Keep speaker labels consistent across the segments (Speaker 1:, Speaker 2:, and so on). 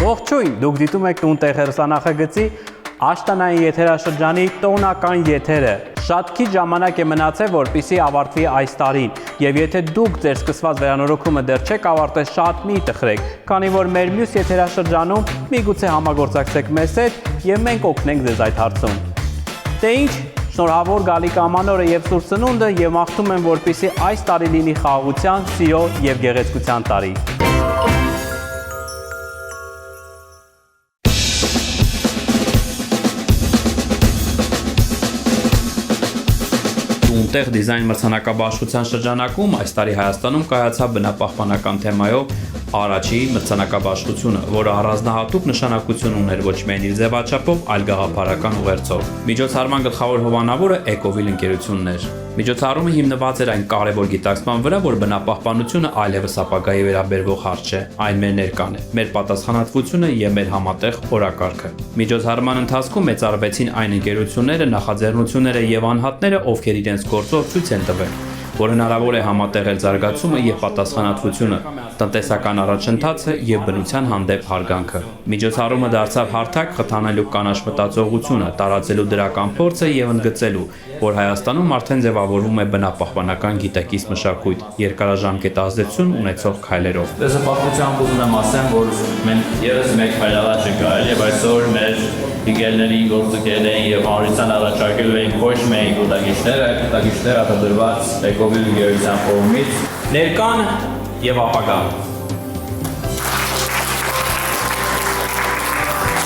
Speaker 1: Ողջույն, դուք դիտում եք «Տուն-տեղ» հեռուստանախագծի աշտանային եթերաշրջանի տոնական եթերը։ Շատ քիչ ժամանակ է մնացել, որպեսզի ավարտվի այս տարին, եւ եթե դուք ձեր սկսված վերանորոգումը դեռ չեք ավարտել, շատ մի տխրեք, քանի որ մեր մյուս եթերաշրջանում միգուցե համագործակցեք մեզ հետ եւ մենք օգնենք ձեզ այդ հարցում։ Դե ինչ, շնորհավոր գալիք ամանորը եւ Սուրբ Ծնունդը եւ մաղթում եմ, որպեսզի այս տարի լինի խաղաղության, սիրո եւ գեղեցկության տարի։ Տեղ դիզայն մրցանակաբաշխության շրջանակում այս տարի Հայաստանում կայացավ բնապահպանական թեմայով առաջի մրցանակաբաշխությունը, որը առանձնահատուկ նշանակություն ուներ ոչ միայն իր ձևաչափով, այլ գաղափարական ուղերձով։ Միջոցառման գլխավոր հովանավորը Էկովիլ ընկերությունն էր։ Միջոցառումը հիմնված էր այն կարևոր գիտակցման վրա, որ բնապահպանությունը այլևս ապագայի վերաբերվող հարց չէ, այն մեր ներկան է, մեր պատասխանատվությունը եւ մեր համատեղ օրակարգը։ Միջոցառման ընթացքում մեծարվեցին այն ընկերությունները, նախաձեռնությունները եւ անհատները, ովքեր իրենց գործով ցույց են տվել, որ հնարավոր է համատեղել զարգացումը եւ պատասխանատվությունը, տնտեսական առաջընթացը եւ բնության հանդեպ հարգանքը։ Միջոցառումը դարձավ հարթակ խթանելու կանաչ մտածողությունը, տարածելու դրական փորձը եւ ընդգծելու, որ Հայաստանում արդեն ձևավորվում է բնապահպանական գիտակից մշակույթ, երկարաժամկետ ազդեցություն ունեցող քայլերով։
Speaker 2: Դեսպատությամբ ուզում եմ ասեմ, որ մենք եւս մեկ քայլ առաջ ենք արել եւ այսօր մեր իգելների գործընկերներին եւ հանրության առաջարկելու ենք ոչ միայն գիտակիցները, գիտակիցները հատադրված Էկովիլ ընկերության կողմից
Speaker 1: Ներկան եւ ապագան։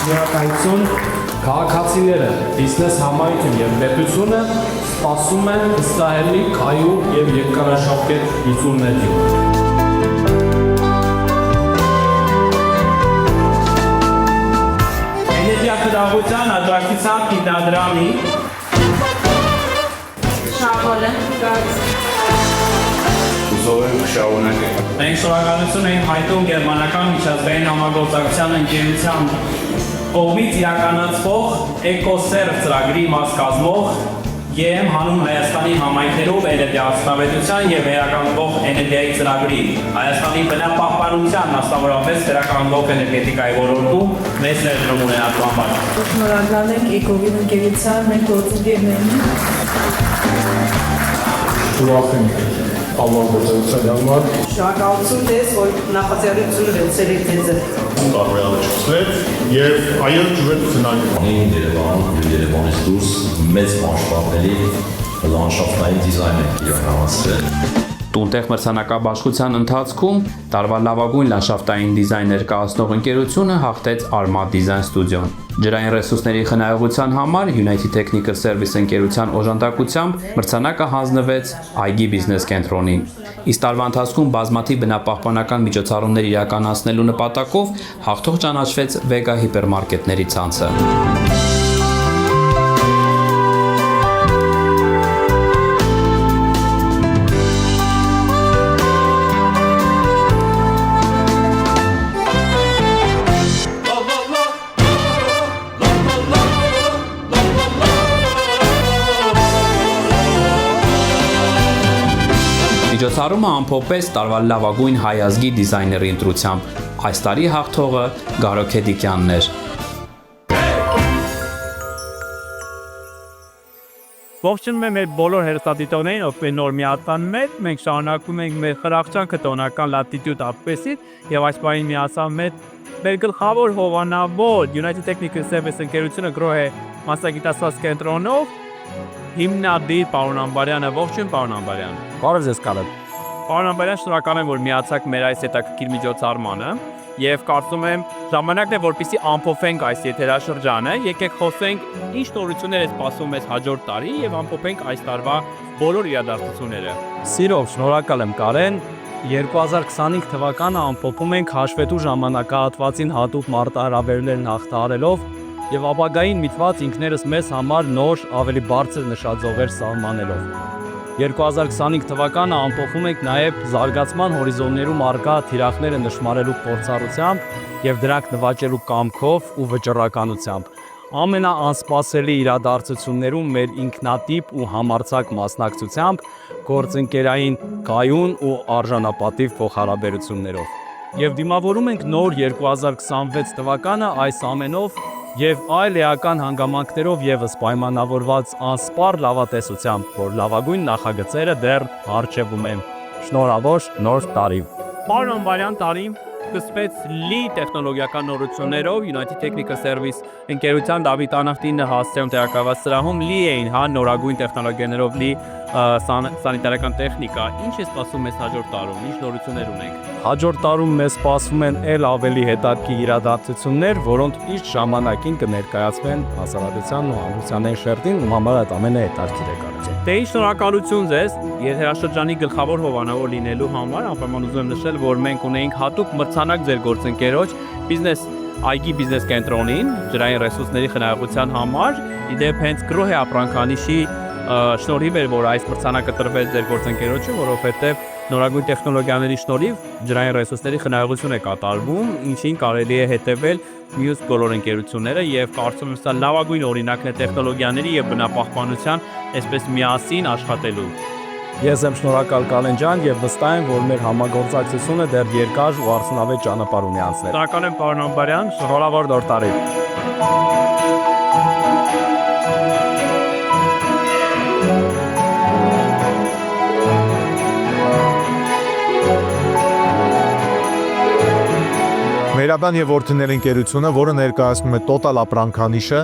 Speaker 3: Շնորհակալություն քաղաքացիները, բիզնես համայնքն եւ պետությունը սպասում են հսկայելի քայլ եւ երկարաշարժ լուծումների։
Speaker 1: Էներգիա աջակցության հիմնադրամի Մենք շնորհակալություն ենք հայտնում գերմանական միջազգային համագործակցության ընկերության կողմից իրականացվող Էկոսերվ ծրագրի մաս կազմող ԵՄ հանուն Հայաստանի համայնքներով էներգիահարցությունավետության եւ վերականգնող էներգիայի ծրագրի Հայաստանի բնապահպանության մասնավորապես վերականգնող էներգետիկայի ոլորտում մեծ ներդրում ունենալու համար։
Speaker 4: Շնորհակալ ենք Էկովիլ ընկերության մեր գործընկերներին։
Speaker 3: Համագործակցության համար
Speaker 4: Շնորհակալություն ձեզ, որ նախաձեռնությունը վերցրել եք ձեզ։
Speaker 5: Կարողացել եւ այլ ջուրեր քննարկել։
Speaker 6: Երևանից դուրս մեծ մասշտաբների լանդշաֆտային դիզայն է իրականացրել։
Speaker 1: Տուն-տեղ մրցանակաբաշխության ընթացքում տարվա լավագույն լանդշաֆտային դիզայներ կայացնող ընկերությունը հաղթեց Arma Design Studio-ն։ Ջրային ռեսուրսների խնայողության համար United Technical Service ընկերության օժանդակությամբ մրցանակը հանձնվեց Այգի բիզնես կենտրոնին։ Իսկ տարվա ընթացքում բազմաթիվ բնապահպանական միջոցառումներ իրականացնելու նպատակով հաղթող ճանաչվեց Vega հիպերմարկետների ցանցը։ Միջոցառումը ամփոփեց տարվա լավագույն հայ ազգի դիզայների ընտրությամբ։ Այս տարի հաղթողը Գարո Քեդիկյանն էր։
Speaker 7: Ողջունում եմ մեր բոլոր հերթադիտողներին, ովքեր նոր միացան մեզ, մենք շարունակում ենք մեր խրախճանքը տոնական լատիտյուդ ապեսից եւ այս պահին միացավ մեր գլխավոր հովանավոր United Technical Service ընկերությունը գրոհ է մասնագիտացված կենտրոնով հիմնադիր պարոն Ամբարյանը, ողջույն պարոն Ամբարյան։
Speaker 3: Բարև ձեզ Կարեն։
Speaker 7: Պարոն Ամբարյան, շնորհակալ եմ, որ միացաք մեր այս հետաքրքիր միջոցառմանը եւ կարծում եմ ժամանակն է, որպեսզի ամփոփենք այս եթերաշրջանը, եկեք խոսենք ինչ նորություններ է սպասում մեզ հաջորդ տարի եւ ամփոփենք այս տարվա բոլոր իրադարձությունները։
Speaker 3: Սիրով շնորհակալ եմ Կարեն։ 2025 թվականը ամփոփում ենք հաշվետու ժամանակահատվածին հատուկ մարտահրավերներն հաղթահարելով եւ ապագային միտված ինքներս մեզ համար նոր, ավելի բարձր նշաձողեր սահմանելով։ 2025 թվականը ամփոփում ենք նաև զարգացման հորիզոններում առկա թիրախները նշмарելու փորձառությամբ եւ դրանք նվաճելու կամքով ու վճռականությամբ։ Ամենաանսպասելի իրադարձություններում մեր ինքնատիպ ու համարձակ մասնակցությամբ, գործընկերային կայուն ու արժանապատիվ փոխհարաբերություններով։ Եվ դիմավորում ենք նոր 2026 թվականը այս ամենով եւ այլ էական հանգամանքներով եւս պայմանավորված անսպառ լավատեսությամբ, որ լավագույն նախագծերը դեռ առջևում են։ Շնորհավոր նոր տարի։
Speaker 7: Պարոն Անվարյան, տարին սկսվեց լի տեխնոլոգիական նորություններով United Technical Service ընկերության Դավիթ Անախտինը հասցեում տեղակայված սրահում լի էին նորագույն տեխնոլոգիաներով լի սանիտարական տեխնիկա։ Ինչ է սպասում մեզ հաջորդ տարում, ինչ նորություններ ունենք։
Speaker 3: Հաջորդ տարում մեզ սպասում են ավելի հետաքրքիր իրադարձություններ, որոնք ճիշտ ժամանակին կներկայացվեն հասարակության ու հանրության շերտին, ում համար այդ ամենը հետաքրքիր է կարծեմ։
Speaker 7: Դե շնորհակալություն ձեզ եթերաշրջանի գլխավոր հովանավոր լինելու համար։ Անպայման ուզում եմ նշել, որ մենք ունեինք հատուկ մրցանակ ձեր գործընկերոջ բիզնես այգի բիզնես կենտրոնին ջրային ռեսուրսների խնայողության համար։ Իդեպ հենց Գրոհի ապրանքանիշի շնորհիվ էր, որ այս մրցանակը տրվեց ձեր գործընկերոջը, որովհետև նորագույն տեխնոլոգիաների շնորհիվ ջրային ռեսուրսների խնայողություն է կատարվում, ինչին կարելի է հետևել մյուս բոլոր ընկերությունները եւ կարծում եմ սա լավագույն օրինակն է տեխնոլոգիաների եւ բնապահպանության այսպես միասին աշխատելու։
Speaker 3: Ես եմ շնորհակալ Կալեն ջան եւ վստահ եմ, որ մեր համագործակցությունը դեռ երկար ու արդյունավետ ճանապարհ ունի անցնել։
Speaker 7: Շնորհակալ եմ պարոն Անվարյան,
Speaker 3: Շնորհավոր նոր տարի։
Speaker 8: Մերաբան եւ որդիներ ընկերությունը, որը ներկայացնում է Total ապրանքանիշը,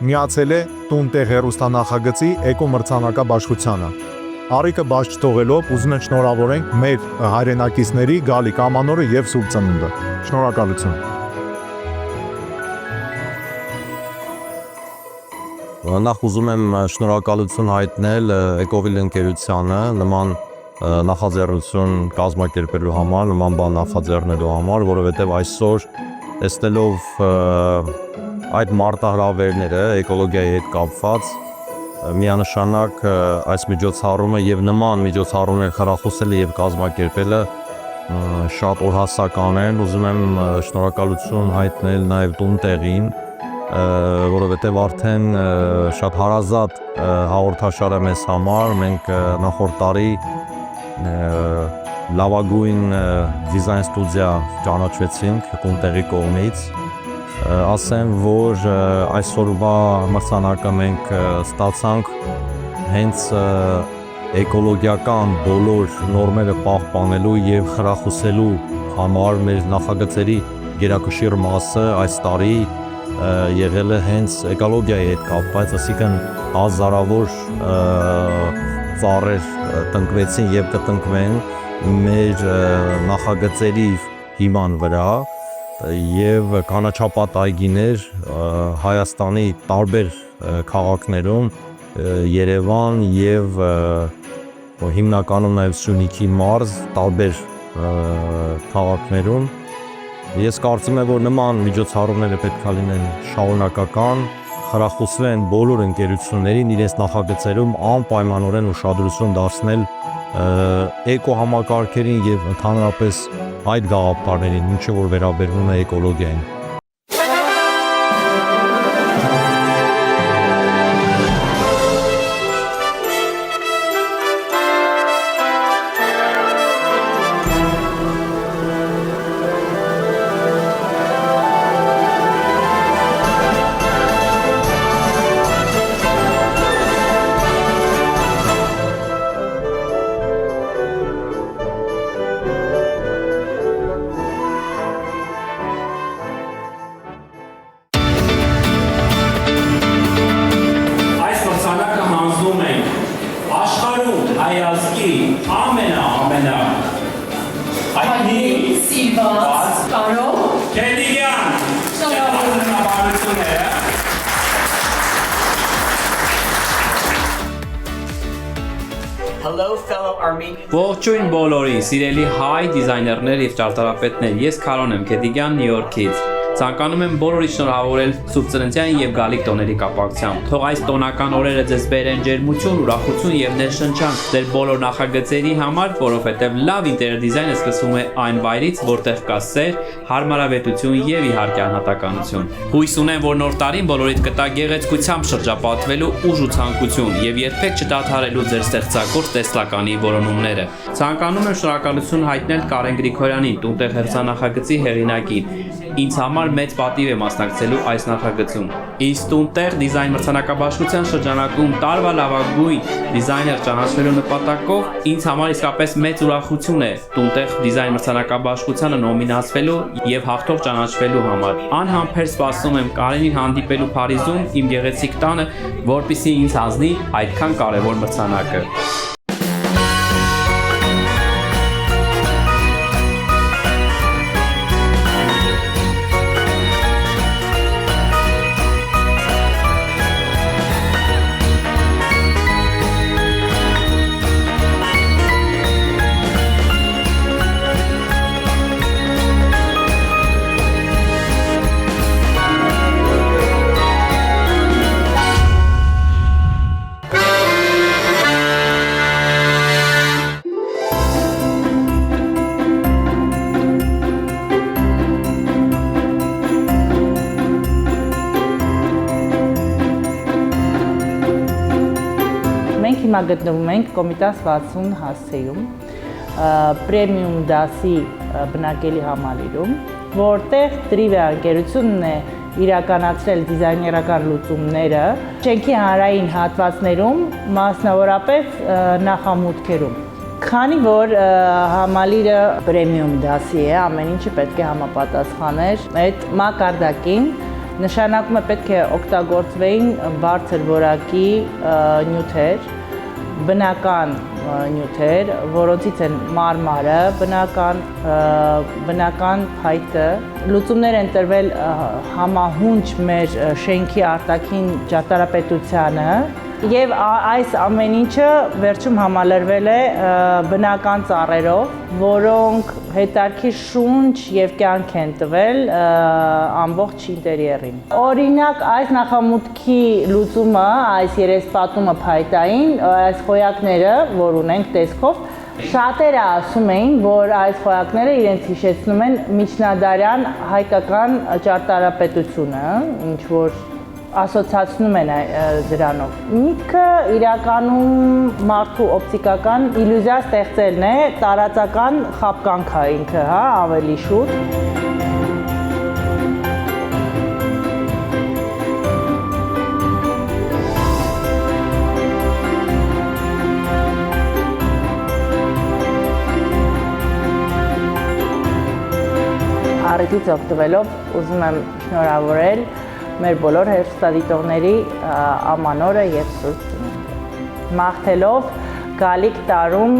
Speaker 8: միացել է տուն-տեղ հեռուստանախագծի էկո մրցանակաբաշխությանը։ Արիկը բաց չթողելով ուզում ենք շնորհավորենք մեր հայրենակիցների գալիք ամանորը եւ Սուրբ Ծնունդը։ Շնորհակալություն։
Speaker 6: Նախ ուզում եմ շնորհակալություն հայտնել Էկովիլ ընկերությանը նման նախաձեռնություն կազմակերպելու համար, նման բան նախաձեռնելու համար, որովհետև այսօր տեսնելով այդ մարտահրավերները էկոլոգիայի հետ կապված, միանշանակ այս միջոցառումը եւ նման միջոցառումներ խրախուսելը եւ կազմակերպելը շատ օրհասական են։ Ուզում եմ շնորհակալություն հայտնել նաեւ տուն-տեղին, որովհետև արդեն շատ հարազատ հաղորդաշար է մեզ համար։ Մենք նախորդ տարի լավագույն դիզայն ստուդիա ճանաչվեցինք տուն-տեղի կողմից։ Ասեմ, որ այսօրվա մրցանակը մենք ստացանք հենց էկոլոգիական բոլոր նորմերը պահպանելու եւ խրախուսելու համար մեր նախագծերի գերակշիռ մասը այս տարի եղել է հենց էկոլոգիայի հետ կապված, այսինքն հազարավոր ծառեր տնկվեցին եւ կտնկվեն մեր նախագծերի հիման վրա եւ կանաչապատ այգիներ Հայաստանի տարբեր քաղաքներում, Երևան եւ հիմնականում նաեւ Սյունիքի մարզ, տարբեր քաղաքներում։ Ես կարծում եմ, որ նման միջոցառումները պետք է լինեն շարունակական, խրախուսվեն բոլոր ընկերություններին իրենց նախագծերում անպայմանորեն ուշադրություն դարձնել էկո համակարգերին եւ ընդհանրապես այդ գաղափարներին, ինչը որ վերաբերվում է էկոլոգիային։
Speaker 1: Ողջույն բոլորին, սիրելի հայ դիզայներներ եւ ճարտարապետներ, ես Քարոն եմ Քեդիգյան Նյու Յորքից։ Ցանկանում եմ բոլորի շնորհավորել Սուրբ Ծննդյան եւ Գալիք տոների կապակցությամբ։ Թող այս տոնական օրերը ձեզ բերեն ջերմություն, ուրախություն եւ ներշնչանք ձեր բոլոր նախագծերի համար, որովհետեւ լավ ինտերիեր դիզայնը սկսվում է այն վայրից, որտեղ կա սեր, հարմարավետություն եւ իհարկե անհատականություն։ Հույս ունեմ, որ նոր տարին բոլորիդ կտա գեղեցկությամբ շրջապատվելու ուժ ու ցանկություն եւ երբեք չդադարելու ձեր ստեղծագործ տեսլականի որոնումները։ Ցանկանում եմ շնորհակալություն հայտնել Կարեն Գրիգորյանին, Տունտեղ հերթանախագծի հեղինակին։ Ինձ համար մեծ պատիվ է մասնակցելու այս նախագծում։ Իսկ Տունտեղ դիզայն մրցանակաբաշխության շրջանակում տարվա լավագույն դիզայներ ճանաչվելու նպատակով ինձ համար իսկապես մեծ ուրախություն է Տունտեղ դիզայն մրցանակաբաշխությանը նոմինացվելու եւ հաղթող ճանաչվելու համար։ Անհամբեր սպասում եմ Կարենին հանդիպելու Փարիզում իմ գեղեցիկ տանը, որպեսզի ինձ հանձնի այդքան կարևոր մրցանակը։
Speaker 9: Հիմա գտնվում ենք Կոմիտաս 60 հասցեում, պրեմիում դասի բնակելի համալիրում, որտեղ Trivia ընկերությունն է իրականացրել դիզայներական լուծումները շենքի հանրային հատվածներում, մասնավորապես նախամուտքերում։ Քանի որ համալիրը պրեմիում դասի է, ամեն ինչը պետք է համապատասխաներ այդ մակարդակին, նշանակում է պետք է օգտագործվեին բարձր որակի նյութեր, բնական նյութեր, որոնցից են մարմարը, բնական փայտը, լուծումներ են տրվել համահունչ մեր շենքի արտաքին ճարտարապետությանը եւ այս ամեն ինչը վերջում համալրվել է բնական ծառերով, որոնք հետարքի շունչ եւ կյանք են տվել ամբողջ ինտերիերին։ Օրինակ այս նախամուտքի լուծումը, այս երեսպատումը փայտային, այս խոյակները, որ ունենք տեսքով, շատերը ասում էին, որ այս խոյակները իրենց հիշեցնում են միջնադարյան հայկական ճարտարապետությունը, ինչ որ ասոցացնում են դրանով։ Միտքը իրականում մարդու օպտիկական իլյուզիա ստեղծելն է, տարածական խապկանքա ինքը, հա, ավելի շուտ։ Առիթից օգտվելով ուզում եմ շնորհավորել մեր բոլոր հեռուստադիտողների ամանորը եւ Սուրբ Ծնունդը։ Մաղթելով գալիք տարում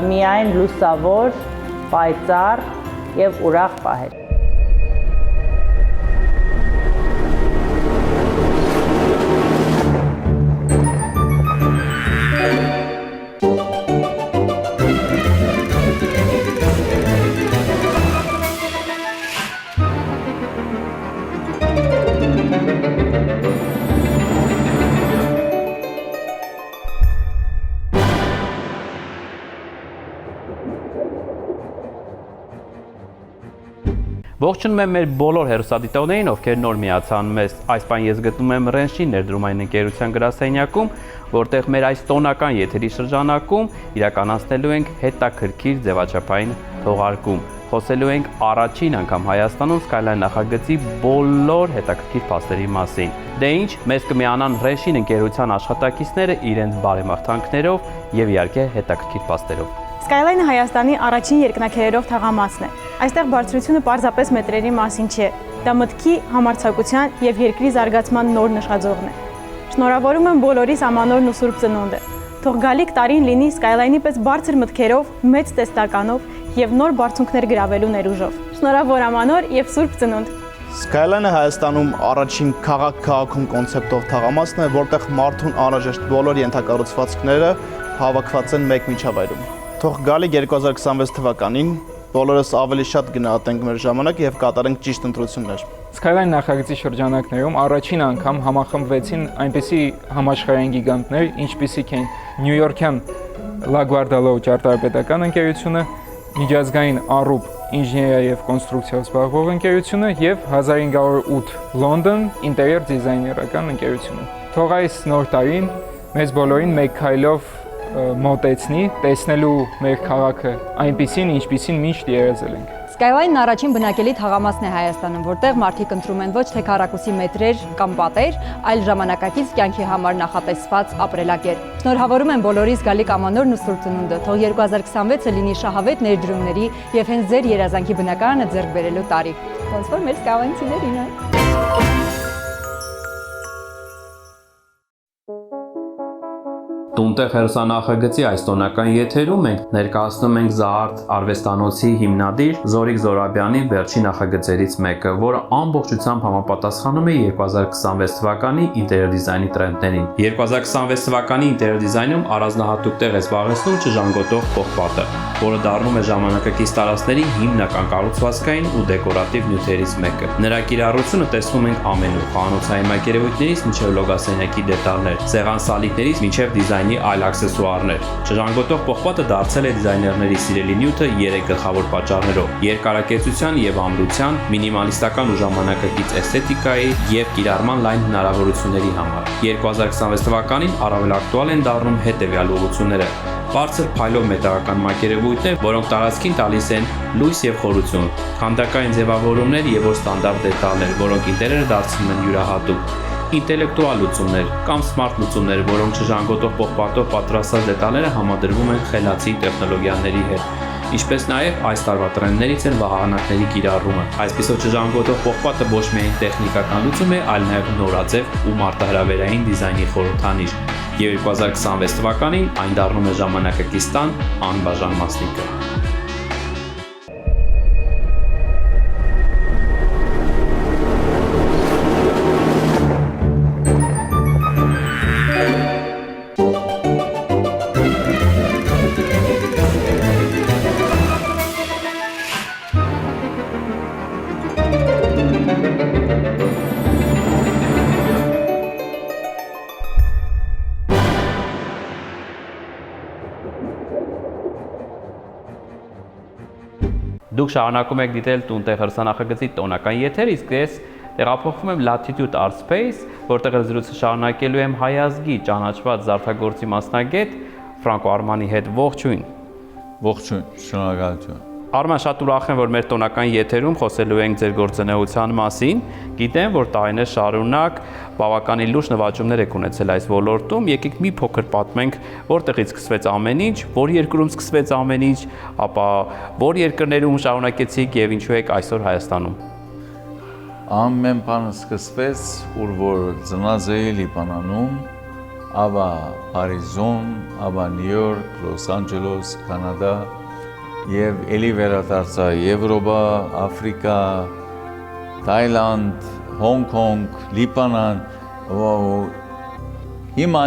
Speaker 9: միայն լուսավոր, պայծառ եւ ուրախ պահել։
Speaker 1: Ողջունում եմ մեր բոլոր հեռուստադիտողներին, ովքեր նոր միացան մեզ։ Այս բան ես գտնում եմ Ռենշի ներդրումային ընկերության գրասենյակում, որտեղ մեր այս տոնական եթերի շրջանակում իրականացնելու ենք հետաքրքիր ձևաչափային թողարկում։ Խոսելու ենք առաջին անգամ Հայաստանում Skyline նախագծի բոլոր հետաքրքիր փաստերի մասին։ Դե ինչ, մեզ կմիանան Ռենշին ընկերության աշխատակիցները իրենց բարեմաղթանքներով եւ իհարկե հետաքրքիր փաստերով։
Speaker 10: Skyline-ը Հայաստանի առաջին երկնաքերերով թաղամասն է։ Այստեղ բարձրությունը պարզապես մետրերի մասին չէ, դա մտքի, համարձակության եւ երկրի զարգացման նոր նշաձողն է։ Շնորհավորում եմ բոլորիս ամանորն ու Սուրբ Ծնունդը։ Թող գալիք տարին լինի Skyline-ի պես բարձր մտքերով, մեծ տեստականով եւ նոր բարձունքներ գրավելու ներուժով։ Շնորհավոր ամանոր եւ Սուրբ Ծնունդ։
Speaker 11: Skyline-ը Հայաստանում առաջին քաղաք-քաղաքում կոնցեպտով թաղամասն է, որտեղ մարդուն անհրաժեշտ բոլոր ենթակառուցվածքները հավաքված են մեկ միջավայրում։ Թող գալիք 2026 թվականին բոլորս ավելի շատ գնահատենք մեր ժամանակը եւ կատարենք ճիշտ ընտրություններ։
Speaker 12: Skyline նախագծի շրջանակներում առաջին անգամ համախմբվեցին այնպիսի համաշխարհային գիգանտներ, ինչպիսիք են Նյու-Յորքյան LaGuardia ճարտարապետական ընկերությունը, միջազգային Arup ինժեներիա եւ կոնստրուկցիայով զբաղվող ընկերությունը եւ 1508 London ինտերիեր դիզայներական ընկերությունը։ Թող այս նոր տարին մեզ բոլորին մեկ քայլով մոտեցնի, տեսնելու մեր քաղաքը այնպիսին, ինչպիսին միշտ երազել ենք։
Speaker 13: Skyline-ն առաջին բնակելի թաղամասն է Հայաստանում, որտեղ մարդիկ ընտրում են ոչ թե քառակուսի մետրեր կամ պատեր, այլ ժամանակակից կյանքի համար նախատեսված ապրելակերպ։ Շնորհավորում եմ բոլորի զգալի կամանորն ու սուրբ ծնունդը, թող 2026-ը լինի շահավետ ներդրումների եւ հենց ձեր երազանքի բնակարանը ձեռք բերելու տարի։ Ոնց որ մեր Skyline-ցիներին է։
Speaker 1: Տունտեղ հերոսանախագծի այս տոնական եթերում մենք ներկայացնում ենք Զարդ արվեստանոցի հիմնադիր Զորիկ Զորաբյանի վերջին նախագծերից մեկը, որը ամբողջությամբ համապատասխանում է 2026 թվականի ինտերիեր դիզայնի տրենդներին։ 2026 թվականի ինտերիեր դիզայնում առանձնահատուկ տեղ է զբաղեցնում չժանգոտող պողպատը, որը դառնում է ժամանակակից տարածքների հիմնական կառուցվածքային ու դեկորատիվ նյութերից մեկը։ Նրա կիրառությունը տեսնում ենք ամենուր՝ խոհանոցային մակերևույթներից մինչև լոգասենյակի դետալներ, սեղան սալիկներից մինչև դիզայնի այլ աքսեսուարներ։ Չժանգոտող պողպատը դարձել է դիզայներների սիրելի նյութը 3 գլխավոր պատճառներով՝ երկարակեցության եւ ամրության, մինիմալիստական ու ժամանակակից էսթետիկայի եւ կիրառման լայն հնարավորությունների համար։ 2026 թվականին առավել ակտուալ են դառնում հետեւյալ ուղղությունները. բարձր փայլով մետաղական մակերևույթներ, որոնք տարածքին տալիս են լույս եւ խորություն, քանդակային ձևավորումներ եւ ստանդարտ դետալներ, որոնք ինտերիերը դարձնում են յուրահատուկ, ինտելեկտուալ լուծումներ կամ սմարթ լուծումներ, որոնք չժանգոտող պողպատով պատրաստած դետալները համադրվում են խելացի տեխնոլոգիաների հետ, ինչպես նաև այս տարվա տրենդներից են վահանակների կիրառումը։ Այսպիսով չժանգոտող պողպատը ոչ միայն տեխնիկական լուծում է, այլ նաև նորաձև ու մարտահրավերային դիզայնի խորհրդանիշ։ Եվ 2026 թվականին այն դառնում է ժամանակակից տան անբաժան մասնիկը։ Դուք շարունակում եք դիտել Տունտեղ հերոսանախագծի տոնական եթեր, իսկ ես տեղափոխվում եմ Latitude Art Space, որտեղ զրույցը շարունակելու եմ հայ ազգի ճանաչված զարդագործի մասնագետ Ֆրանկո Արմանի հետ։ Ողջույն։
Speaker 14: Ողջույն, շնորհակալություն։
Speaker 1: Արման, շատ ուրախ եմ, որ մեր տոնական եթերում խոսելու ենք ձեր գործունեության մասին։ Գիտեմ, որ տարիներ շարունակ բավականին լուրջ նվաճումներ եք ունեցել այս ոլորտում։ Եկեք մի փոքր պատմենք, որտեղից սկսվեց ամեն ինչ, որ երկրում սկսվեց ամեն ինչ, ապա որ երկրներում շարունակեցիք եւ ինչու եք այսօր Հայաստանում։
Speaker 14: Ամեն բանը սկսվեց, ուր որ ծնած էի Լիբանանում, ապա Փարիզում, ապա Նյու Յորք, Լոս Անջելես, Կանադա եւ էլի վերադարձա Եվրոպա, Աֆրիկա, Թայլանդ, Հոնգ Կոնգ, Լիբանան, հիմա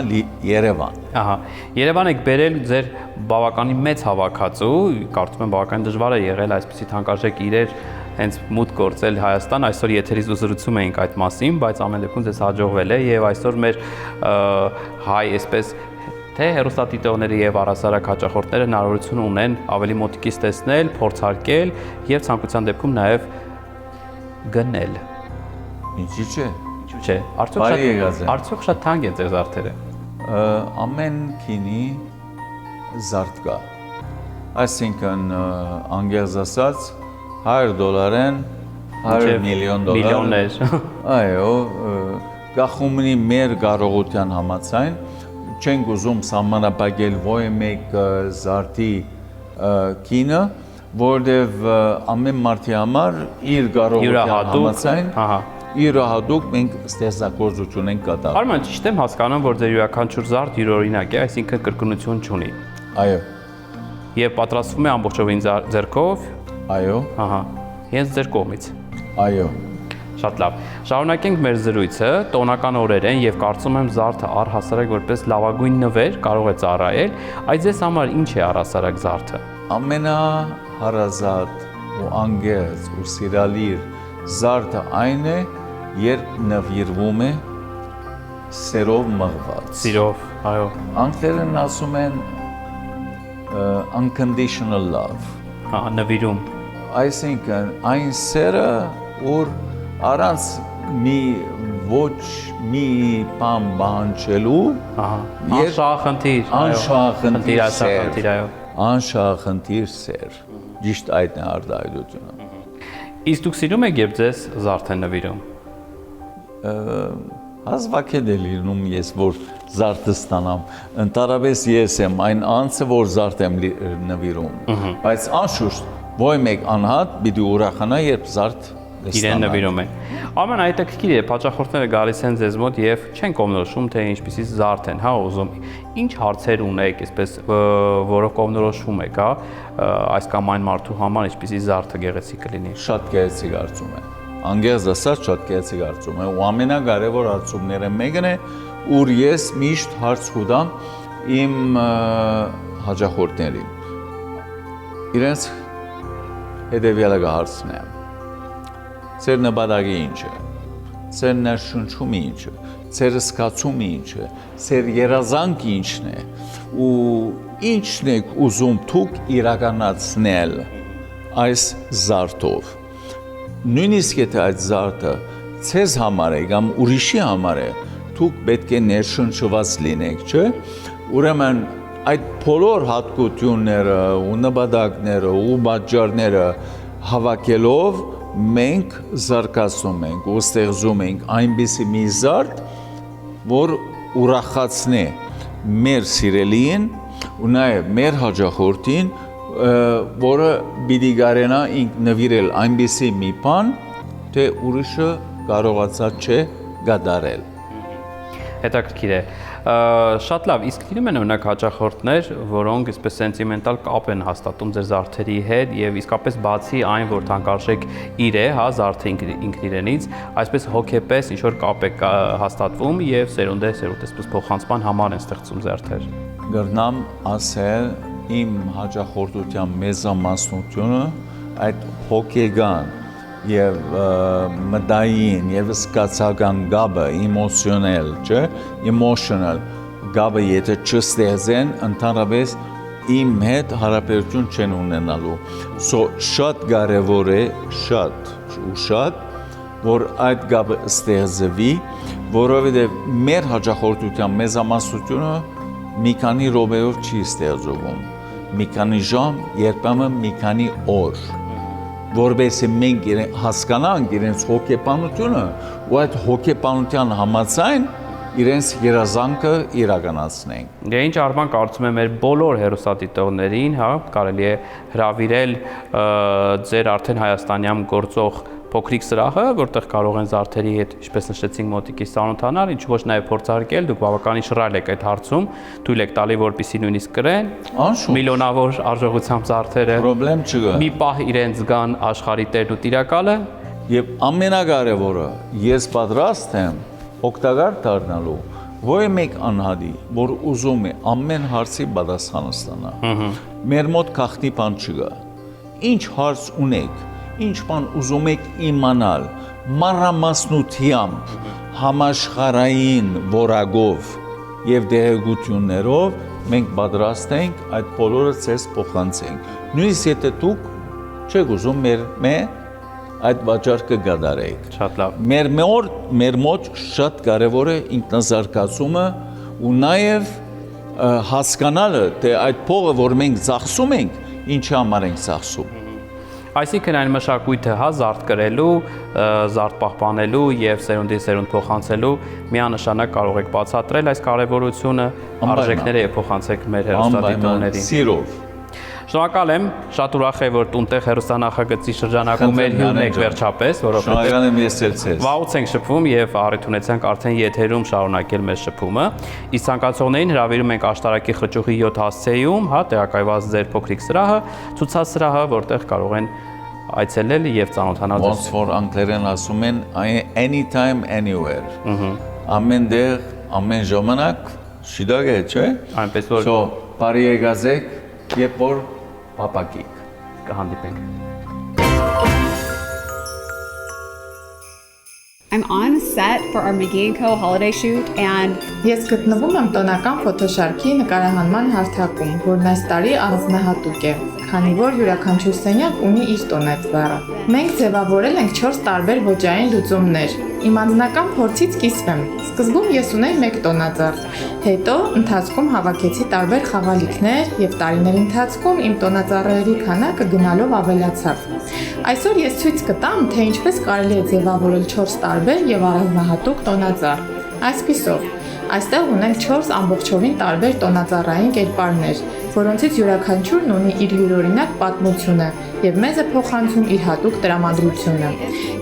Speaker 14: Երևան։
Speaker 1: Ահա, Երևան եք բերել ձեր բավականին մեծ հավաքածու, կարծում եմ բավականին դժվար է եղել այսպիսի թանկարժեք իրեր հենց մուտք գործել Հայաստան, այսօր եթերից զրուցում էինք այդ մասին, բայց ամեն դեպքում ձեզ հաջողվել է եւ այսօր մեր հայ այսպես թե հեռուստադիտողները եւ առասարակ հաճախորդները հնարավորություն ունեն ավելի մոտիկից տեսնել, փորձարկել եւ ցանկության դեպքում նաեւ գնել։
Speaker 14: Ինչի՞ չէ։
Speaker 1: Ինչու՞ չէ։ Արդյոք շատ թանկ է ձեր զարդերը։
Speaker 14: Ամեն քինի զարդ կա։ Այսինքն անգերս ասած $100-ն 100 միլիոն դոլար։
Speaker 1: Միլիոններ։
Speaker 14: Այո, գախումնի մեր կարողության համաձայն չենք ուզում սահմանապակել ոչ մեկ զարդի կինը, որտեվ ամեն մարդի համար իր կարողության համաձայն յուրահատուկ մենք ստեղծագործություն ենք կատարում։
Speaker 1: Արման, ճիշտ եմ հասկանում, որ ձեր յուրաքանչյուր զարդ յուրօրինակ է, այսինքն կրկնություն չունի։
Speaker 14: Այո։
Speaker 1: Եվ պատրաստվում է ամբողջովին ձեռքով։
Speaker 14: Այո։
Speaker 1: Ահա։ Հենց ձեր կողմից։
Speaker 14: Այո։
Speaker 1: Շատ լավ։ Շարունակենք մեր զրույցը, տոնական օրեր են եւ կարծում եմ զարդը առհասարակ որպես լավագույն նվեր կարող է ծառայել, այդ ձեզ համար ինչ է առհասարակ զարդը։
Speaker 14: հարազատ ու անգերց ու սիրալիր զարդը այն է, երբ նվիրվում է սերով մղված։
Speaker 1: Սիրով, այո։
Speaker 14: Անգլերեն ասում են unconditional love։
Speaker 1: Հա, նվիրում։
Speaker 14: Այսինքն այն սերը, որ առանց մի ոչ մի բան բանջելու,
Speaker 1: անշահախնդիր սեր,
Speaker 14: անշահախնդիր սեր։ Ճիշտ այդ է արտահայտությունը։
Speaker 1: Իսկ դուք սիրում եք, երբ ձեզ զարդ են նվիրում։
Speaker 14: Հազվագետ է լինում ես, որ զարդը ստանամ։ Ընդհանրապես ես եմ այն անձը, որ զարդ եմ նվիրում։ Բայց անշուշտ ոչ մեկ անհատ պիտի ուրախանա, երբ զարդ
Speaker 1: իրեն նվիրում են։ Ամեն հետաքրքիր է, հաճախորդները գալիս են ձեզ մոտ եւ չեն կողմնորոշում, թե ինչպիսի զարդ են, հա, ուզում։ Ինչ հարցեր ունեք, այսպես, որով կողմնորոշվում եք, հա, այս կամ այն մարդու համար ինչպիսի զարդը գեղեցիկ կլինի։
Speaker 14: Շատ գեղեցիկ արծում է։ Անգերս ասած շատ գեղեցիկ արծում է, ու ամենակարևոր արծումները մեկն է, ուր ես միշտ հարց կուտամ իմ հաճախորդներին։ Իրենց հետևյալը կհարցնեմ։ Ձեր նպատակը ինչ է, ձեր ներշնչումը ինչ է, ձեր զգացումը ինչ է, ձեր երազանքը ինչն է, ու ինչն եք ուզում դուք իրականացնել այս զարդով։ Նույնիսկ եթե այդ զարդը ձեզ համար է կամ ուրիշի համար է, դուք պետք է ներշնչված լինեք, չէ՞։ Ուրեմն այդ բոլոր հատկությունները ու նպատակները ու պատճառները հավաքելով մենք զարգացնում ենք ու ստեղծում ենք այնպիսի մի զարդ, որ ուրախացնի մեր սիրելին ու նաև մեր հաճախորդին, որը պիտի կարենա ինք նվիրել այնպիսի մի բան, թե ուրիշը կարողացած չէ կատարել։
Speaker 1: Հետաքրքիր է։ Շատ լավ, իսկ լինում են օրինակ հաճախորդներ, որոնք այսպես սենտիմենտալ կապ են հաստատում ձեր զարդերի հետ եւ իսկապես բացի այն, որ թանկարժեք իր է, հա, զարդը ինքն իրենից, այսպես հոգեպես ինչ որ կապ է հաստատվում եւ սերունդ այսպես փոխանցման համար են ստեղծում զարդեր։
Speaker 14: Գրնամ ասել իմ հաճախորդության մեծամասնությունը այդ հոգեգան եւ մտային եւ զգացական գաբը, էմոցիոնալ, չէ, emotional գաբը եթե չստեղծեն, ընդհանրապես իմ հետ հարաբերություն չեն ունենալու։ Շատ կարևոր է, շատ, որ այդ գաբը ստեղծվի, որովհետեւ մեր հաճախորդության մեծամասնությունը մի քանի րոպեով չի ստեղծվում։ Մի քանի ժամ, երբեմն մի քանի օր, որովհետեւ մենք հասկանանք իրենց հոգեբանությունը ու այդ հոգեբանության համաձայն իրենց երազանքը իրականացնենք։
Speaker 1: Դե ինչ Արման կարծում եմ մեր բոլոր հեռուստադիտողներին, հա, կարելի է հրավիրել ձեր արդեն հայաստանյան գործող փոքրիկ սրահը, որտեղ կարող են զարդերի հետ, ինչպես նշեցինք, մոտիկից ծանոթանալ, ինչ ոչ նաև փորձարկել, դուք բավականին շռայլ եք այդ հարցում, թույլ եք տալի, որպեսզի նույնիսկ կրեն միլիոնավոր արժողությամբ զարդերը,
Speaker 14: պրոբլեմ չկա։
Speaker 1: Մի պահ իրենց զգան աշխարհի տերն ու տիրակալը,
Speaker 14: եւ ամենակարևորը, ես պատրաստ եմ օգտակար դառնալու ոչ մեկ անհատի, որ ուզում է ամեն հարցի պատասխանը ստանա։ Մեր մոտ գաղտնի բան չկա։ Ինչ հարց ունեք, ինչ բան ուզում եք իմանալ, մանրամասնությամբ, համաշխարհային որակով եւ դեղեցություններով մենք պատրաստ ենք այդ բոլորը ցես փոխանցենք։ Նույնիսկ եթե դուք չեք ուզում մեր այդ վաճառքը կատարեք։
Speaker 1: Շատ լավ։
Speaker 14: Մեր մոտ շատ կարևոր է ինքնազարգացումը ու նաև հասկանալը, թե այդ փողը, որ մենք ծախսում ենք, ինչի համար ենք ծախսում։
Speaker 1: Այսինքն այն մշակույթը, հա, զարդ կրելու, զարդ պահպանելու եւ սերունդից սերունդ փոխանցելու միանշանակ կարող եք բացատրել այս կարեւորությունը, արժեքները եւ փոխանցեք մեր հեռուստադիտողներին։
Speaker 14: Սիրով։
Speaker 1: Շնորհակալ եմ, շատ ուրախ եմ, որ տունտեղ հեռուստանախագծի շրջանակում մեր հյուրն եք վերջապես,
Speaker 14: Շնորհակալ եմ ես ձեզ։
Speaker 1: Վաղուց ենք շփվում եւ առիթ ունեցանք արդեն եթերում շարունակել մեր շփումը։ Իսկ ցանկացողներին հրավիրում ենք աշտարակի խճուղի 7 հասցեում, հա, տեղակայված ձեր փոքրիկ սրահը, ցուցասրահը, որտեղ կարող են այցելել եւ ծանոթանալ։
Speaker 14: Ոնց որ անգլերեն ասում են anytime anywhere։ Ամեն տեղ, ամեն ժամանակ, շիդագ է, չէ՞։
Speaker 1: Այնպես որ
Speaker 14: բարի եկածեք, երբ որ Պապակիկ։
Speaker 3: կհանդիպենք։
Speaker 15: I'm on set for our McGee & Co. holiday shoot and
Speaker 4: Ես գտնվում եմ տոնական ֆոտոշարքի նկարահանման հարթակում, որն այս տարի առանձնահատուկ է, քանի որ յուրաքանչյուր սենյակ ունի իր տոնածառը։ Մենք ձևավորել ենք 4 տարբեր ոճային լուծումներ։ Իմ անձնական փորձից կիսվեմ։ Սկզբում ես ունեի 1 տոնածառ, հետո ընթացքում հավաքեցի տարբեր խաղալիքներ եւ տարիների ընթացքում իմ տոնածառերի քանակը գնալով ավելացավ։ Այսօր ես ցույց կտամ, թե ինչպես կարելի է ձևավորել 4 տարբեր եւ առանձնահատուկ տոնածառ։ Այսպիսով, այստեղ ունենք 4 ամբողջովին տարբեր տոնածառային կերպարներ, որոնցից յուրաքանչյուրն ունի իր յուրօրինակ պատմությունը եւ մեզ է փոխանցում իր հատուկ տրամադրությունը։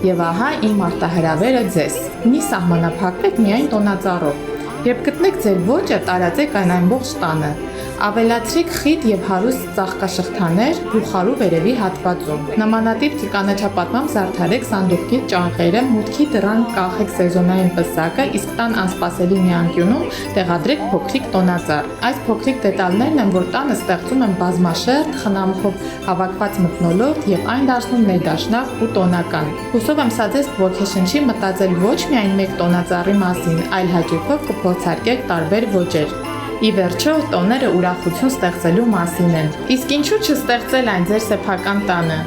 Speaker 4: Եվ ահա իմ արտահրավերը ձեզ։ Մի սահմանափակվեք միայն տոնածառով։ Երբ գտնեք ձեր ոճը, տարածեք այն ամբողջ տանը։ Ավելացրեք խիտ եւ հարուստ ծաղկաշղթաներ գլխարու վերևի հատվածում։ Նմանատիպ կանաչապատմամբ զարդարեք սանդուղքի ճանկերը, մուտքի դռան կախեք սեզոնային պսակը, իսկ տան անսպասելի մի անկյունում տեղադրեք փոքրիկ տոնածառ։ Այս փոքրիկ դետալներն են, որ տանը ստեղծում են բազմաշերտ, խնամքով հավաքված մթնոլորտ եւ այն դարձնում ներդաշնակ ու տոնական։ Հուսով եմ սա ձեզ կոգեշնչի մտածել ոչ միայն մեկ տոնածառի մասին, այլ հաճույքով կփորձարկեք տարբեր ոճեր։ Ի վերջո, տոները ուրախություն ստեղծելու մասին են։ Իսկ ինչու՞ չստեղծել այն ձեր սեփական տանը։